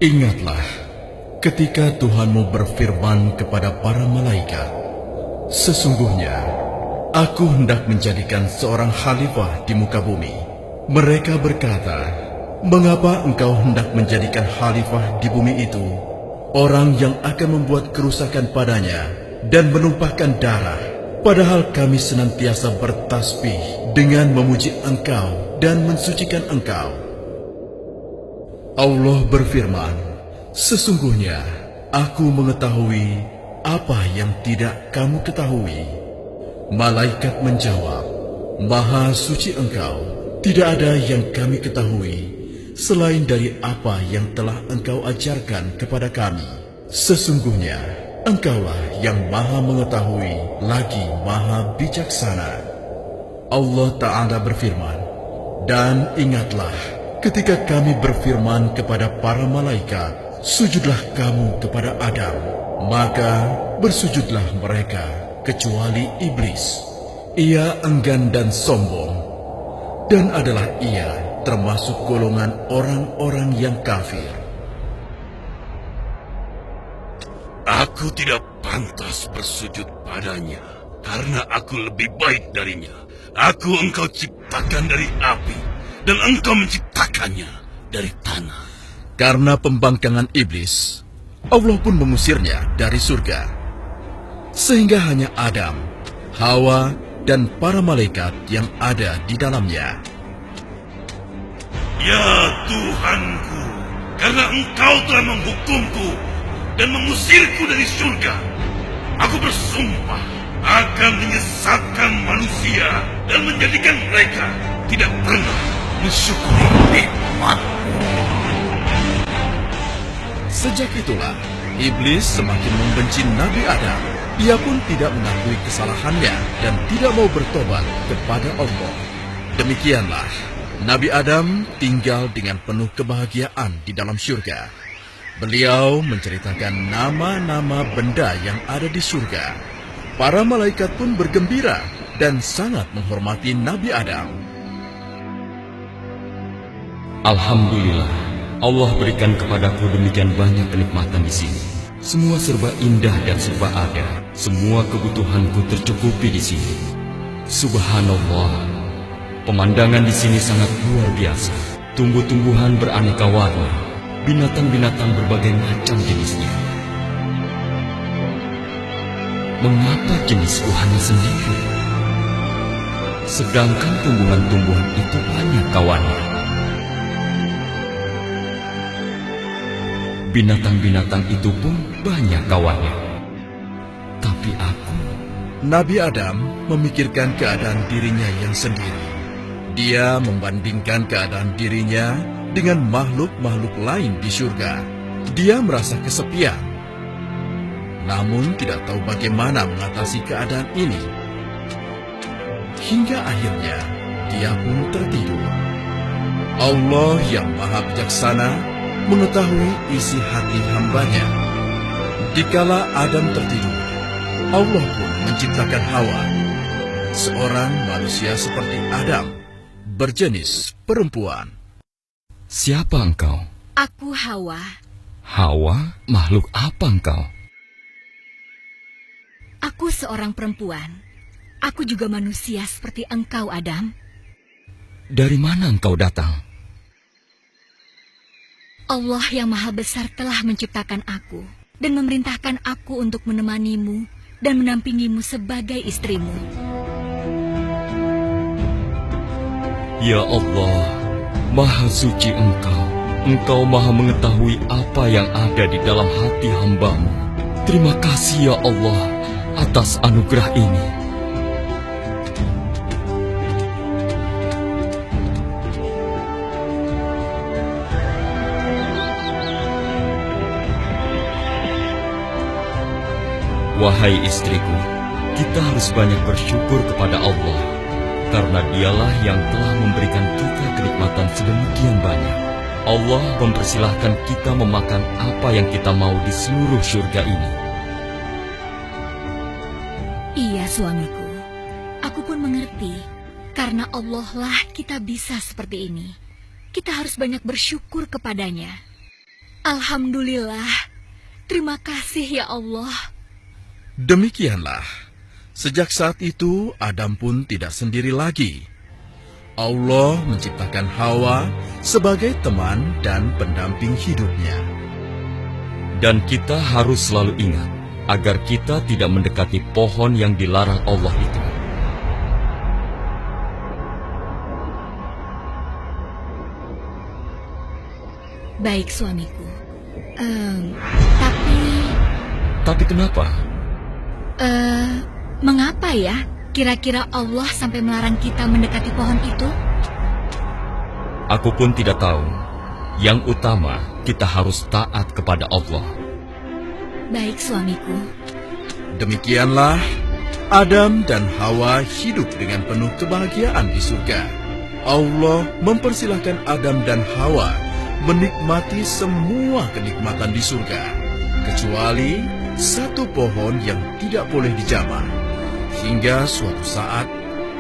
Ingatlah ketika Tuhanmu berfirman kepada para malaikat, "Sesungguhnya aku hendak menjadikan seorang khalifah di muka bumi." Mereka berkata, "Mengapa engkau hendak menjadikan khalifah di bumi itu orang yang akan membuat kerusakan padanya dan menumpahkan darah, padahal kami senantiasa bertasbih dengan memuji engkau dan mensucikan engkau?" Allah berfirman, "Sesungguhnya aku mengetahui apa yang tidak kamu ketahui." Malaikat menjawab, "Maha suci engkau, tidak ada yang kami ketahui selain dari apa yang telah engkau ajarkan kepada kami. Sesungguhnya engkaulah yang maha mengetahui lagi maha bijaksana." Allah Ta'ala berfirman, "Dan ingatlah ketika kami berfirman kepada para malaikat, sujudlah kamu kepada Adam. Maka bersujudlah mereka kecuali iblis. Ia enggan dan sombong, dan adalah ia termasuk golongan orang-orang yang kafir." Aku tidak pantas bersujud padanya, karena aku lebih baik darinya. Aku engkau ciptakan dari api, dan engkau menciptakannya dari tanah. Karena pembangkangan iblis, Allah pun mengusirnya dari surga. Sehingga hanya Adam, Hawa, dan para malaikat yang ada di dalamnya. Ya Tuhanku, karena engkau telah menghukumku dan mengusirku dari surga, aku bersumpah akan menyesatkan manusia dan menjadikan mereka tidak pernah mensyukuri nikmat-Mu. Sejak itulah, iblis semakin membenci Nabi Adam. Ia pun tidak mengakui kesalahannya dan tidak mau bertobat kepada Allah. Demikianlah, Nabi Adam tinggal dengan penuh kebahagiaan di dalam surga. Beliau menceritakan nama-nama benda yang ada di surga. Para malaikat pun bergembira dan sangat menghormati Nabi Adam. Alhamdulillah, Allah berikan kepadaku demikian banyak kenikmatan di sini. Semua serba indah dan serba ada. Semua kebutuhanku tercukupi di sini. Subhanallah, pemandangan di sini sangat luar biasa. Tumbuh-tumbuhan beraneka warna, binatang-binatang berbagai macam jenisnya. Mengapa jenisku hanya sendiri? Sedangkan tumbuhan-tumbuhan itu banyak kawannya. Binatang-binatang itu pun banyak kawannya. Tapi aku... Nabi Adam memikirkan keadaan dirinya yang sendiri. Dia membandingkan keadaan dirinya dengan makhluk-makhluk lain di surga. Dia merasa kesepian, namun tidak tahu bagaimana mengatasi keadaan ini. Hingga akhirnya dia pun tertidur. Allah yang maha bijaksana mengetahui isi hati hambanya. Dikala Adam tertidur, Allah pun menciptakan Hawa, seorang manusia seperti Adam, berjenis perempuan. Siapa engkau? Aku Hawa. Hawa? Makhluk apa engkau? Aku seorang perempuan. Aku juga manusia seperti engkau, Adam. Dari mana engkau datang? Allah yang maha besar telah menciptakan aku dan memerintahkan aku untuk menemanimu dan mendampingimu sebagai istrimu. Ya Allah, maha suci engkau. Engkau maha mengetahui apa yang ada di dalam hati hamba-Mu. Terima kasih ya Allah atas anugerah ini. Wahai istriku, kita harus banyak bersyukur kepada Allah, karena Dialah yang telah memberikan kita kenikmatan sedemikian banyak. Allah mempersilahkan kita memakan apa yang kita mau di seluruh surga ini. Iya, suamiku. Aku pun mengerti, karena Allah lah kita bisa seperti ini. Kita harus banyak bersyukur kepadanya. Alhamdulillah. Terima kasih ya Allah. Demikianlah, sejak saat itu Adam pun tidak sendiri lagi. Allah menciptakan Hawa sebagai teman dan pendamping hidupnya. Dan kita harus selalu ingat agar kita tidak mendekati pohon yang dilarang Allah itu. Baik suamiku. Tapi kenapa? Mengapa ya kira-kira Allah sampai melarang kita mendekati pohon itu? Aku pun tidak tahu. Yang utama, kita harus taat kepada Allah. Baik suamiku. Demikianlah, Adam dan Hawa hidup dengan penuh kebahagiaan di surga. Allah mempersilahkan Adam dan Hawa menikmati semua kenikmatan di surga, kecuali satu pohon yang tidak boleh dijamah. Hingga suatu saat,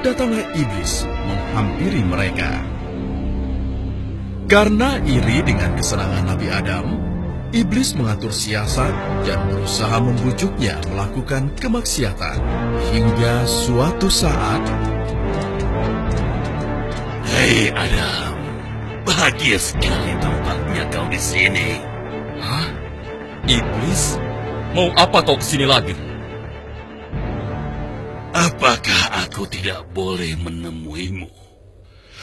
datanglah iblis menghampiri mereka. Karena iri dengan kesenangan Nabi Adam, iblis mengatur siasat dan berusaha membujuknya melakukan kemaksiatan. Hingga suatu saat, Hei Adam, bahagia sekali tampaknya kau di sini. Hah? Iblis? Mau apa kau kesini lagi? Apakah aku tidak boleh menemuimu?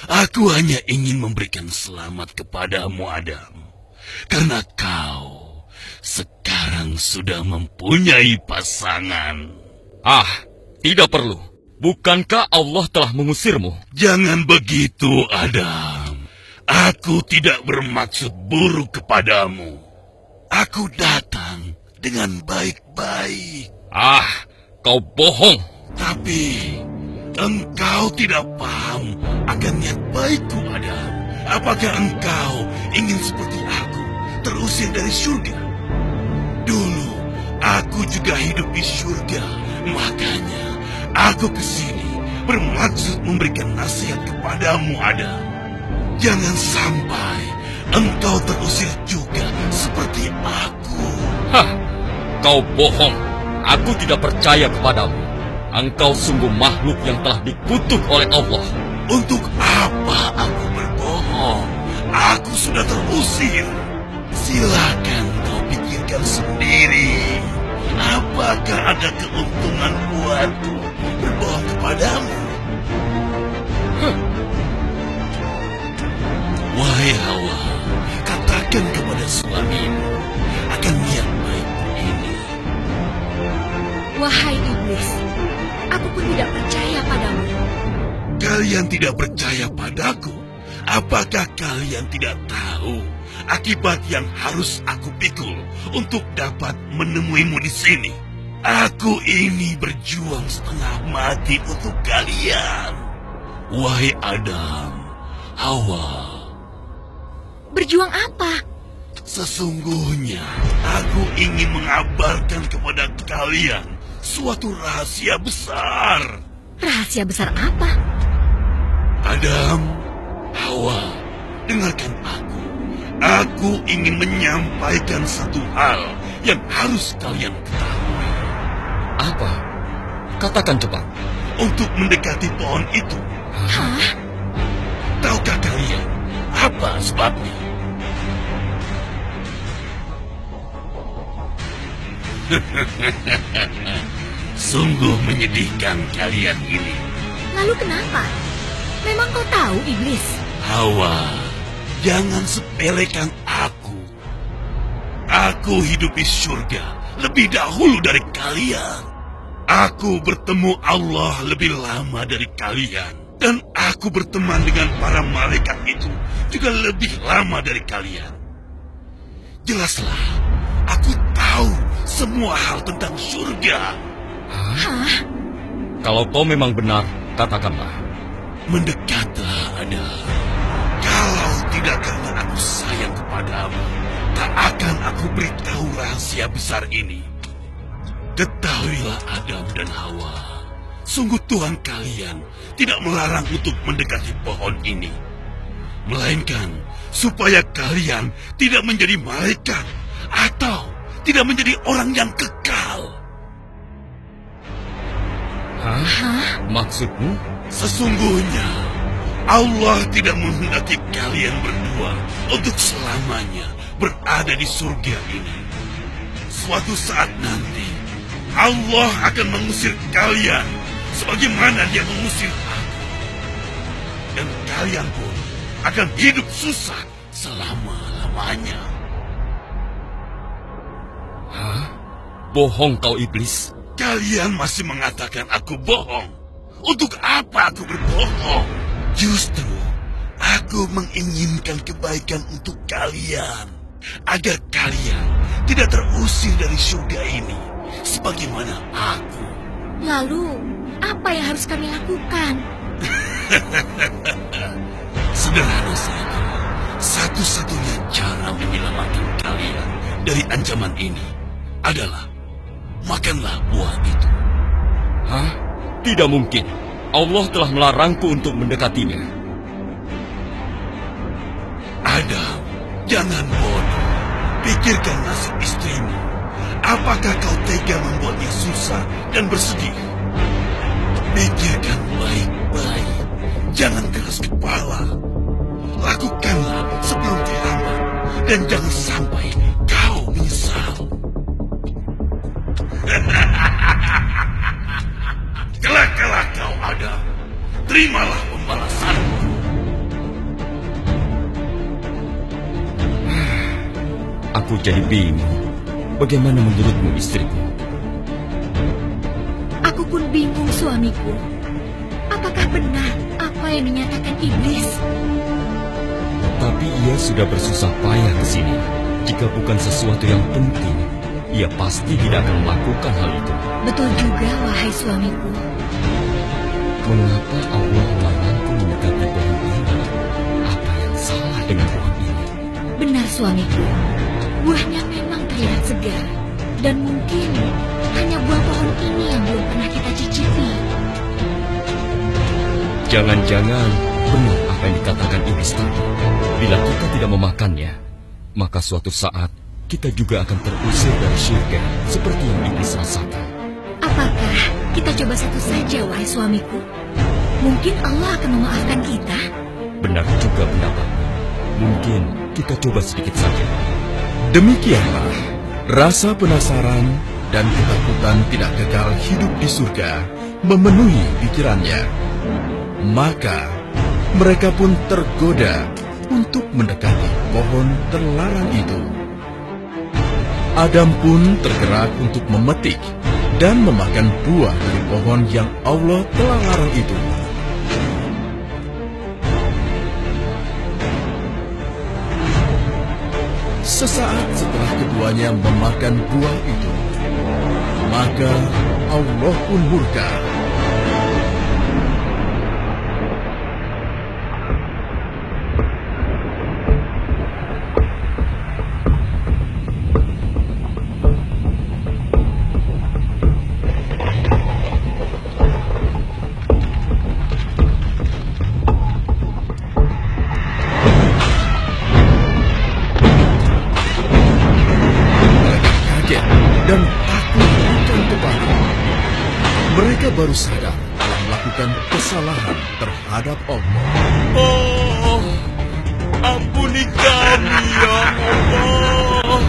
Aku hanya ingin memberikan selamat kepadamu, Adam. Karena kau sekarang sudah mempunyai pasangan. Ah, tidak perlu. Bukankah Allah telah mengusirmu? Jangan begitu, Adam. Aku tidak bermaksud buruk kepadamu. Aku datang dengan baik-baik. Ah, kau bohong. Tapi engkau tidak paham akan niat baikku, Adam. Apakah engkau ingin seperti aku, terusir dari surga? Dulu aku juga hidup di surga. Makanya aku kesini bermaksud memberikan nasihat kepadamu, Adam. Jangan sampai engkau terusir juga seperti aku. Hah, kau bohong. Aku tidak percaya kepadamu. Engkau sungguh makhluk yang telah dikutuk oleh Allah. Untuk apa aku berbohong? Aku sudah terusir. Silakan kau pikirkan sendiri. Apakah ada keuntungan buatku berbohong kepadamu? Wahai Hawa, katakan kepada suamimu akan niat baikku ini. Wahai iblis, aku pun tidak percaya padamu. Kalian tidak percaya padaku? Apakah kalian tidak tahu akibat yang harus aku pikul untuk dapat menemuimu di sini? Aku ini berjuang setengah mati untuk kalian. Wahai Adam, Hawa. Berjuang apa? Sesungguhnya aku ingin mengabarkan kepada kalian suatu rahasia besar. Rahasia besar apa? Adam, Hawa, dengarkan aku. Aku ingin menyampaikan satu hal yang harus kalian ketahui. Apa? Katakan cepat. Untuk mendekati pohon itu, Hah? tahukah kalian apa sebabnya? Sungguh menyedihkan kalian ini. Lalu kenapa? Memang kau tahu, iblis? Hawa, jangan sepelekan aku. Aku hidup di surga lebih dahulu dari kalian. Aku bertemu Allah lebih lama dari kalian. Dan aku berteman dengan para malaikat itu juga lebih lama dari kalian. Jelaslah, aku tahu semua hal tentang surga. Hah? Kalau kau memang benar, katakanlah. Mendekatlah, Ada. Kalau tidak karena aku sayang kepadamu, tak akan aku beritahu rahasia besar ini. Ketahuilah Adam dan Hawa, sungguh Tuhan kalian tidak melarang untuk mendekati pohon ini. melainkan supaya kalian tidak menjadi malaikat atau tidak menjadi orang yang kekal. Hah? Maksudmu? Sesungguhnya Allah tidak menghendaki kalian berdua untuk selamanya berada di surga ini. Suatu saat nanti Allah akan mengusir kalian sebagaimana Dia mengusir aku. Dan kalian pun akan hidup susah selama-lamanya. Hah? Bohong kau iblis. Kalian masih mengatakan aku bohong. Untuk apa aku berbohong? Justru aku menginginkan kebaikan untuk kalian, agar kalian tidak terusir dari surga ini sebagaimana aku. Lalu, apa yang harus kami lakukan? Sederhana saja. Satu-satunya cara menyelamatkan kalian dari ancaman ini adalah makanlah buah itu. Hah? Tidak mungkin. Allah telah melarangku untuk mendekatinya. Adam, jangan bodoh. Pikirkan nasib istrimu. Apakah kau tega membuatnya susah dan bersedih? Pikirkan baik-baik. Jangan keras kepala. Lakukanlah sebelum terlambat. Dan jangan sampai kau menyesal. Kelak-kelak kau Adam. Terimalah pembalasanmu. Aku jadi bingung. Bagaimana menurutmu istriku? Aku pun bingung, suamiku. Apakah benar apa yang dinyatakan iblis? Tapi ia sudah bersusah payah ke sini. Jika bukan sesuatu yang penting, ia pasti tidak akan melakukan hal itu. Betul juga, wahai suamiku. Mengapa Allah melarangku mendekati pohon ini? Apa yang salah dengan pohon ini? Benar, suamiku. Buahnya memang terlihat segar. Dan mungkin hanya buah pohon ini yang belum pernah kita cicipi. Jangan-jangan benar apa yang dikatakan iblis tadi. Bila kita tidak memakannya, maka suatu saat kita juga akan terusir dari surga seperti yang iblis rasakan. Apakah kita coba satu saja, wahai suamiku? Mungkin Allah akan memaafkan kita. Benar juga pendapatmu. Mungkin kita coba sedikit saja. Demikianlah rasa penasaran dan ketakutan tidak kekal hidup di surga memenuhi pikirannya. Maka mereka pun tergoda untuk mendekati pohon terlarang itu. Adam pun tergerak untuk memetik dan memakan buah dari pohon yang Allah telah larang itu. Sesaat setelah keduanya memakan buah itu, maka Allah pun murka. Dan takut bukan kepada. Mereka baru sadar telah melakukan kesalahan terhadap Allah. Oh, ampuni kami ya Allah.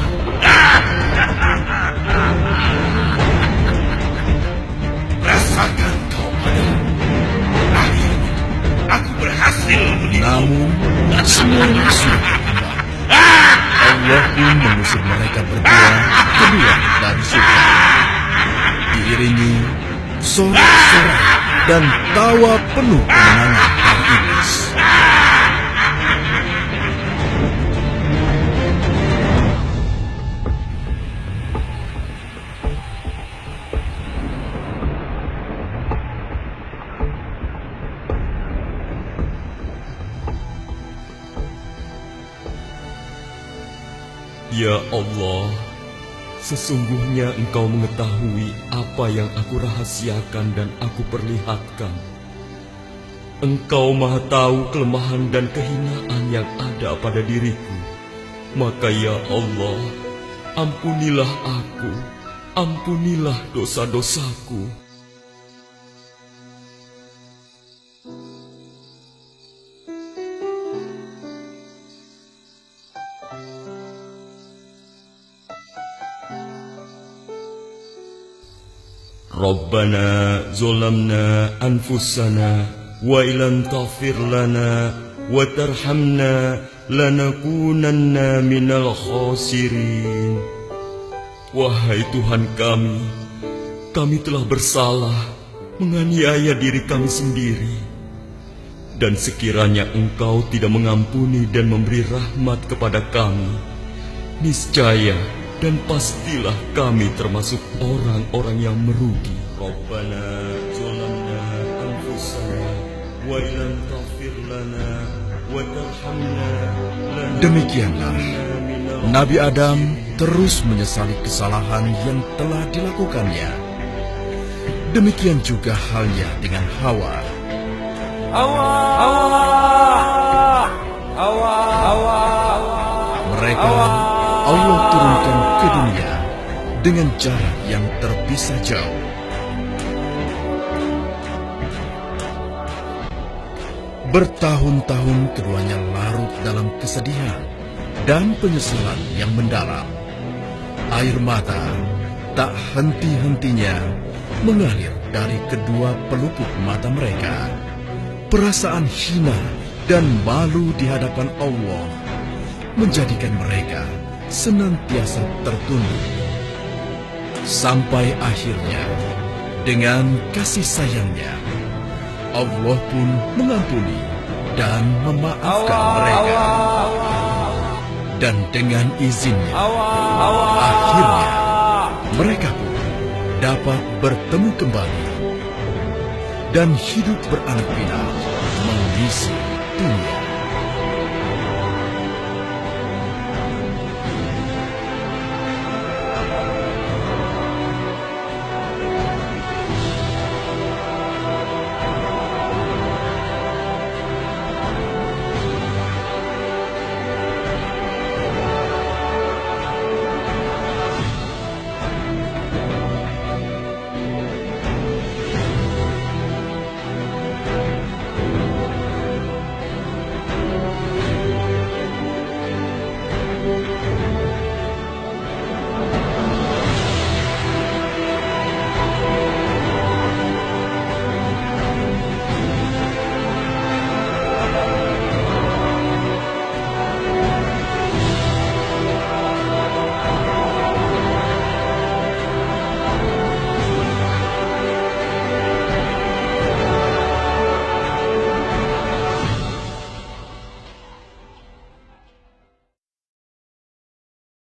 Rasakan kau Adam. Akhirnya aku berhasil menipu. Namun semuanya sudah terlambat. Allah pun mengusir mereka berdua keluar dari surga. Diiringi sorak-sorai dan tawa penuh kemenangan dari iblis. Ya Allah, sesungguhnya Engkau mengetahui apa yang aku rahasiakan dan aku perlihatkan. Engkau Maha tahu kelemahan dan kehinaan yang ada pada diriku. Maka ya Allah, ampunilah aku, ampunilah dosa-dosaku. Rabbana zolamna anfusana wa ilam taghfir lana wa tarhamna lanakunanna minal khasirin. Wahai Tuhan kami telah bersalah menganiaya diri kami sendiri. Dan sekiranya Engkau tidak mengampuni dan memberi rahmat kepada kami, niscaya dan pastilah kami termasuk orang-orang yang merugi. Rabbana zolamna anfusana wa ilam taghfir lana wa tarhamna. Demikianlah Nabi Adam terus menyesali kesalahan yang telah dilakukannya. Demikian juga halnya dengan Hawa. Mereka Allah turunkan ke dunia dengan jarak yang terpisah jauh. Bertahun-tahun keduanya larut dalam kesedihan dan penyesalan yang mendalam. Air mata tak henti-hentinya mengalir dari kedua pelupuk mata mereka. Perasaan hina dan malu di hadapan Allah menjadikan mereka senantiasa tertunduk. Sampai akhirnya, dengan kasih sayangnya, Allah pun mengampuni dan memaafkan mereka. Dan dengan izinnya, akhirnya mereka pun dapat bertemu kembali dan hidup beranak pinak mengisi dunia.